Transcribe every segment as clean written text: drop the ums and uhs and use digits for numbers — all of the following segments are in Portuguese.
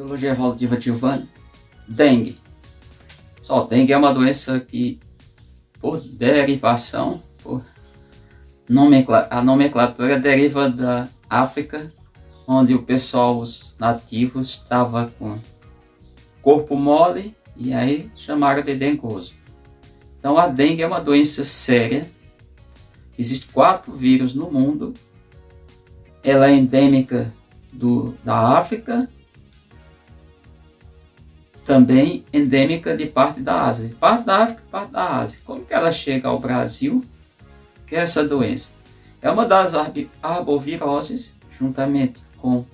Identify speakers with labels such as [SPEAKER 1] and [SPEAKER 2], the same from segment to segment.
[SPEAKER 1] Biologia evolutiva Giovanni. Dengue. Só dengue é uma doença que, por derivação, a nomenclatura deriva da África, onde o pessoal, os nativos, estava com corpo mole e aí chamaram de dengoso. Então a dengue é uma doença séria. Existem 4 vírus no mundo. Ela é endêmica da África, também endêmica de parte da Ásia. De parte da África e parte da Ásia. Como que ela chega ao Brasil? Que é essa doença? É uma das arboviroses, juntamente com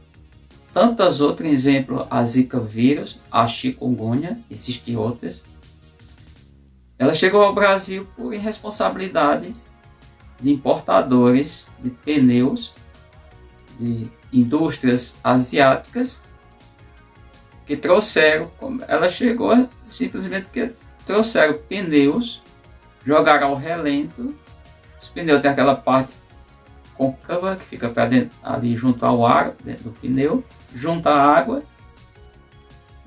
[SPEAKER 1] tantas outras, exemplo, a Zika vírus, a chikungunya, existem outras. Ela chegou ao Brasil por irresponsabilidade de importadores de pneus, de indústrias asiáticas, que trouxeram, ela chegou simplesmente porque trouxeram pneus, jogaram ao relento. Os pneus têm aquela parte côncava que fica para dentro, ali junto ao ar, dentro do pneu, junto à água,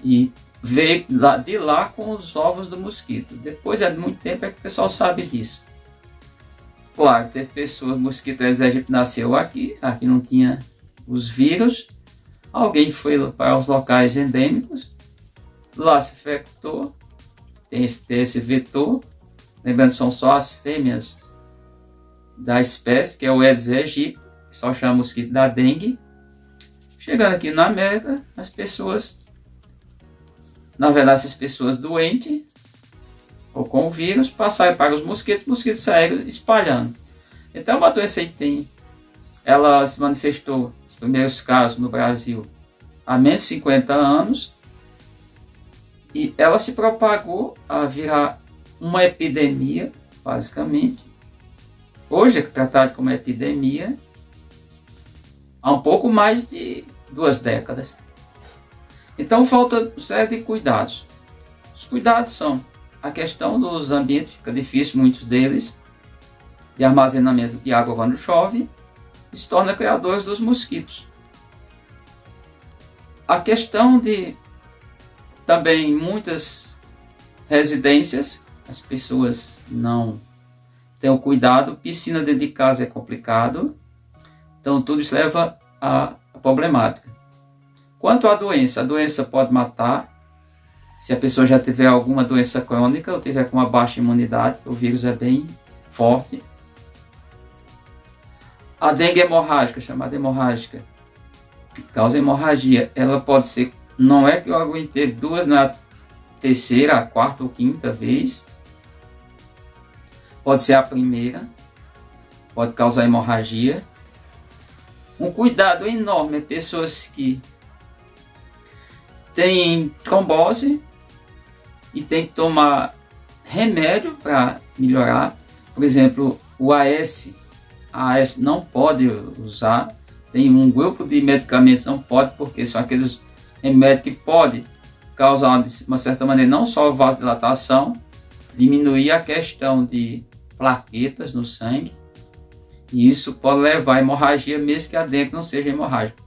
[SPEAKER 1] e veio de lá com os ovos do mosquito. Depois de muito tempo é que o pessoal sabe disso. Claro, teve pessoas, o mosquito exército nasceu aqui não tinha os vírus. Alguém foi para os locais endêmicos, lá se infectou, tem esse vetor. Lembrando, são só as fêmeas da espécie, que é o Aedes aegypti, que só chama mosquito da dengue. Chegando aqui na América, as pessoas, na verdade, essas pessoas doentes ou com o vírus, passaram para os mosquitos saíram espalhando. Então, uma doença que ela se manifestou, os primeiros casos no Brasil, há menos de 50 anos, e ela se propagou a virar uma epidemia, basicamente. Hoje é tratado como epidemia há um pouco mais de 2 décadas. Então falta uma série de cuidados. Os cuidados são a questão dos ambientes, fica difícil muitos deles, de armazenamento de água quando chove, se torna criadores dos mosquitos. A questão de também muitas residências, as pessoas não têm o cuidado, piscina dentro de casa é complicado, então tudo isso leva a problemática. Quanto à doença, a doença pode matar, se a pessoa já tiver alguma doença crônica ou tiver com uma baixa imunidade, o vírus é bem forte. A dengue hemorrágica, chamada hemorrágica, que causa hemorragia, ela pode ser, não é que o órgão teve 2, não é a terceira, a quarta ou quinta vez, pode ser a primeira, pode causar hemorragia. Um cuidado enorme é pessoas que têm trombose e tem que tomar remédio para melhorar. Por exemplo, o AS não pode usar, tem um grupo de medicamentos que não pode, porque são aqueles remédios que podem causar, de uma certa maneira, não só vasodilatação, diminuir a questão de plaquetas no sangue, e isso pode levar a hemorragia, mesmo que a dengue não seja hemorrágica.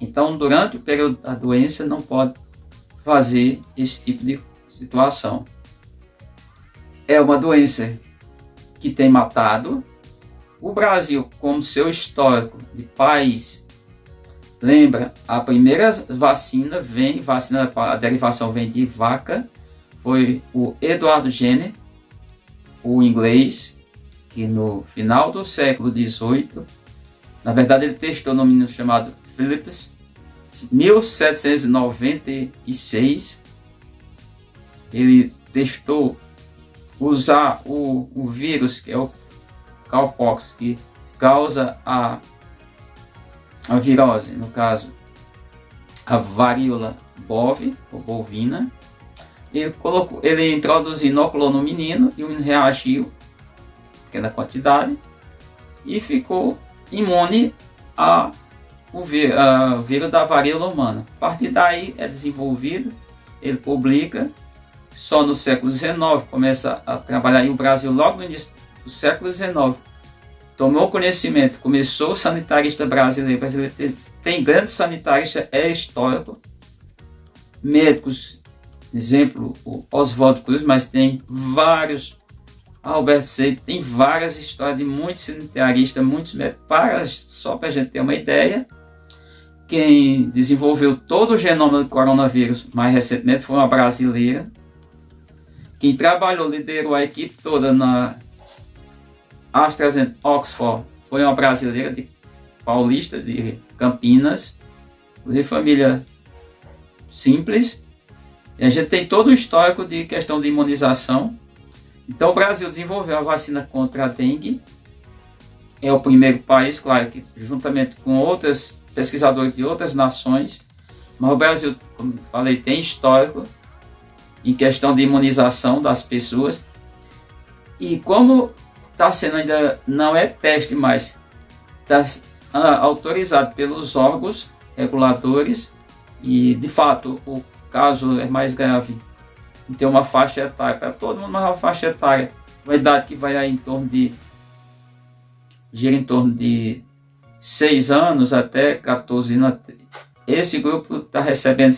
[SPEAKER 1] Então, durante o período da doença, não pode fazer esse tipo de situação. É uma doença que tem matado. O Brasil, como seu histórico de país, lembra, a primeira vacina a derivação vem de vaca, foi o Eduardo Jenner, o inglês, que no final do século XVIII, na verdade ele testou num menino chamado Phillips, 1796, ele testou usar o vírus, que é o cowpox, que causa a virose, no caso a varíola bovina. Ele introduziu, inoculou no menino, e o menino reagiu, pequena quantidade, e ficou imune ao vírus da varíola humana. A partir daí é desenvolvido, ele publica, só no século XIX começa a trabalhar, e o Brasil logo no início do século XIX tomou conhecimento, começou o sanitarista brasileiro tem grandes sanitaristas, é histórico, médicos, exemplo, o Oswaldo Cruz, mas tem vários, Alberto Seip, tem várias histórias de muitos sanitaristas, muitos médicos, só para a gente ter uma ideia. Quem desenvolveu todo o genoma do coronavírus mais recentemente foi uma brasileira. Quem trabalhou, liderou a equipe toda na AstraZeneca Oxford foi uma brasileira de paulista, de Campinas, de família simples. E a gente tem todo um histórico de questão de imunização. Então o Brasil desenvolveu a vacina contra a dengue. É o primeiro país, claro, que juntamente com outros pesquisadores de outras nações, mas o Brasil, como falei, tem histórico em questão de imunização das pessoas. E como está sendo ainda, não é teste, mas está autorizado pelos órgãos reguladores, e de fato o caso é mais grave, tem uma faixa etária para todo mundo, mas uma faixa etária, uma idade que vai aí gira em torno de 6 anos até 14 anos. Esse grupo está recebendo,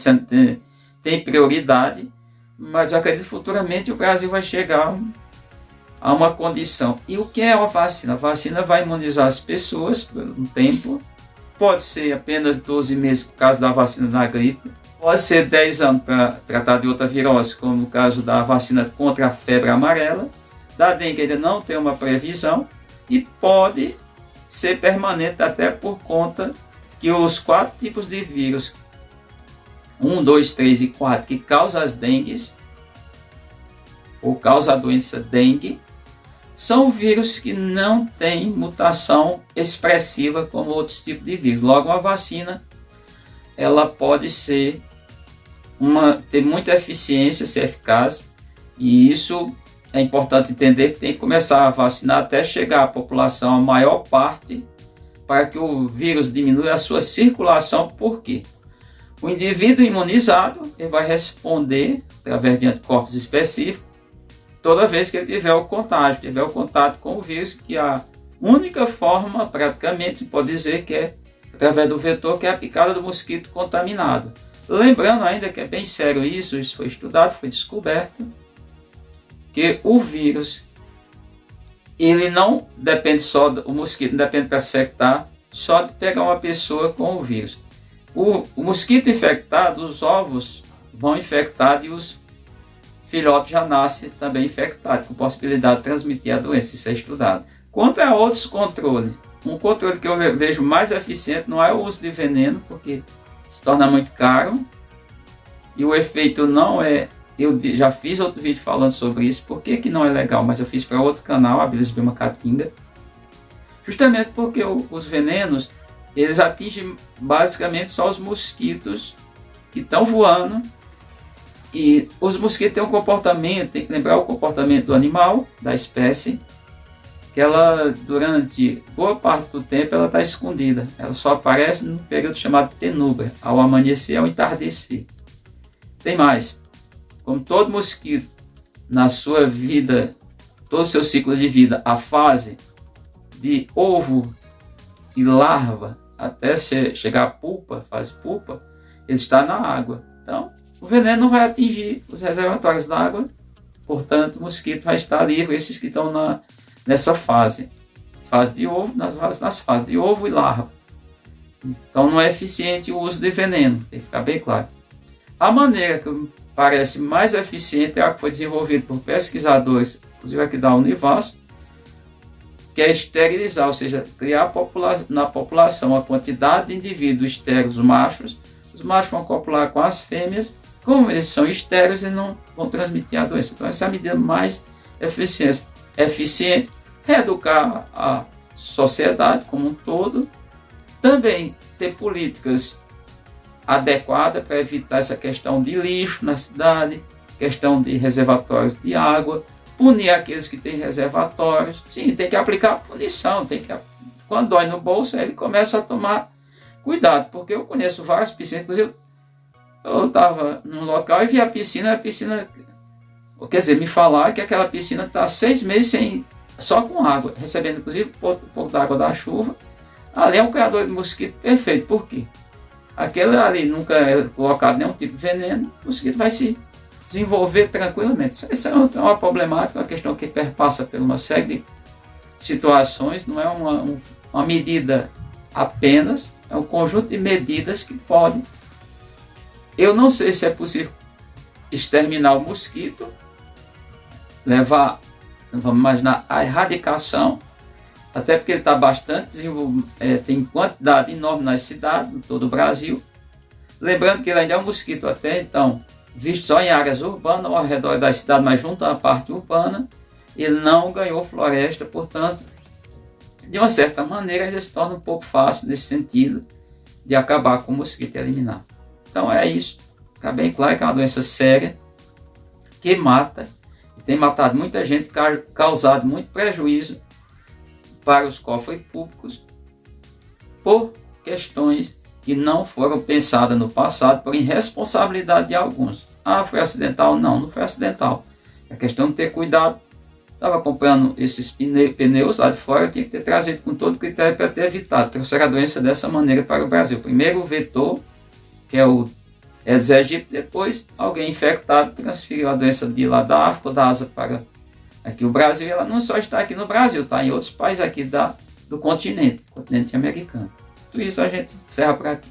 [SPEAKER 1] tem prioridade, mas eu acredito que futuramente o Brasil vai chegar a uma condição. E o que é uma vacina? A vacina vai imunizar as pessoas por um tempo, pode ser apenas 12 meses por causa da vacina da gripe, pode ser 10 anos para tratar de outra virose, como no caso da vacina contra a febre amarela. Da dengue ainda não tem uma previsão, e pode ser permanente até por conta que os 4 tipos de vírus, 1, 2, 3 e 4, que causam as dengues, ou causam a doença dengue, são vírus que não têm mutação expressiva como outros tipos de vírus. Logo, uma vacina, ela pode ter muita eficiência, ser eficaz, e isso é importante entender que tem que começar a vacinar até chegar à população, a maior parte, para que o vírus diminua a sua circulação. Por quê? O indivíduo imunizado, ele vai responder através de anticorpos específicos toda vez que ele tiver o contato com o vírus, que a única forma, praticamente, pode dizer que é através do vetor, que é a picada do mosquito contaminado. Lembrando ainda que é bem sério isso foi estudado, foi descoberto, que o vírus, ele não depende só o mosquito, não depende para se infectar, só de pegar uma pessoa com o vírus. O mosquito infectado, os ovos vão infectar e os filhotes já nascem também infectados, com possibilidade de transmitir a doença. Isso é estudado. Quanto a outros controles, um controle que eu vejo mais eficiente não é o uso de veneno, porque se torna muito caro e o efeito não é. Eu já fiz outro vídeo falando sobre isso, por que não é legal, mas eu fiz para outro canal, Abilis Bima Caatinga, justamente porque os venenos, eles atingem basicamente só os mosquitos que estão voando, e os mosquitos têm um comportamento, tem que lembrar o comportamento do animal, da espécie, que ela, durante boa parte do tempo, ela está escondida, ela só aparece no período chamado penúbria, ao amanhecer, ao entardecer. Tem mais. Como todo mosquito, na sua vida, todo o seu ciclo de vida, a fase de ovo e larva até chegar à pupa, fase pupa, ele está na água. Então, o veneno não vai atingir os reservatórios d'água, portanto, o mosquito vai estar livre, esses que estão nessa fase de ovo, nas fases de ovo e larva. Então, não é eficiente o uso de veneno, tem que ficar bem claro. A maneira que parece mais eficiente é a que foi desenvolvida por pesquisadores, inclusive aqui da Univasf, que é esterilizar, ou seja, criar na população a quantidade de indivíduos estéreos machos. Os machos vão copular com as fêmeas, como eles são estéreos, eles não vão transmitir a doença. Então essa é a medida mais eficiente, reeducar a sociedade como um todo, também ter políticas adequada para evitar essa questão de lixo na cidade, questão de reservatórios de água, punir aqueles que têm reservatórios. Sim, tem que aplicar punição, quando dói no bolso, ele começa a tomar cuidado, porque eu conheço várias piscinas, inclusive eu estava num local e vi a piscina, quer dizer, me falaram que aquela piscina está 6 meses só com água, recebendo inclusive um pouco da água da chuva. Ali é um criador de mosquito perfeito. Por quê? aquele ali nunca é colocado nenhum tipo de veneno, o mosquito vai se desenvolver tranquilamente. Isso é uma problemática, uma questão que perpassa por uma série de situações, não é uma medida apenas, é um conjunto de medidas que podem. Eu não sei se é possível exterminar o mosquito, levar, vamos imaginar, a erradicação, até porque ele está bastante desenvolvido, tem quantidade enorme nas cidades, em todo o Brasil. Lembrando que ele ainda é um mosquito até então, visto só em áreas urbanas, ao redor da cidade, mas junto à parte urbana, ele não ganhou floresta, portanto, de uma certa maneira, ele se torna um pouco fácil nesse sentido de acabar com o mosquito e eliminar. Então é isso, fica bem claro que é uma doença séria, que mata, e tem matado muita gente, causado muito prejuízo para os cofres públicos, por questões que não foram pensadas no passado, por irresponsabilidade de alguns. Ah, foi acidental? Não, não foi acidental. É questão de ter cuidado. Estava comprando esses pneus lá de fora, tinha que ter trazido com todo critério para ter evitado. Trouxeram a doença dessa maneira para o Brasil. Primeiro o vetor, que é o Aedes aegypti, depois alguém infectado transferiu a doença de lá da África ou da Ásia para aqui o Brasil. Ela não só está aqui no Brasil, está em outros países aqui do continente americano. Tudo isso a gente encerra por aqui.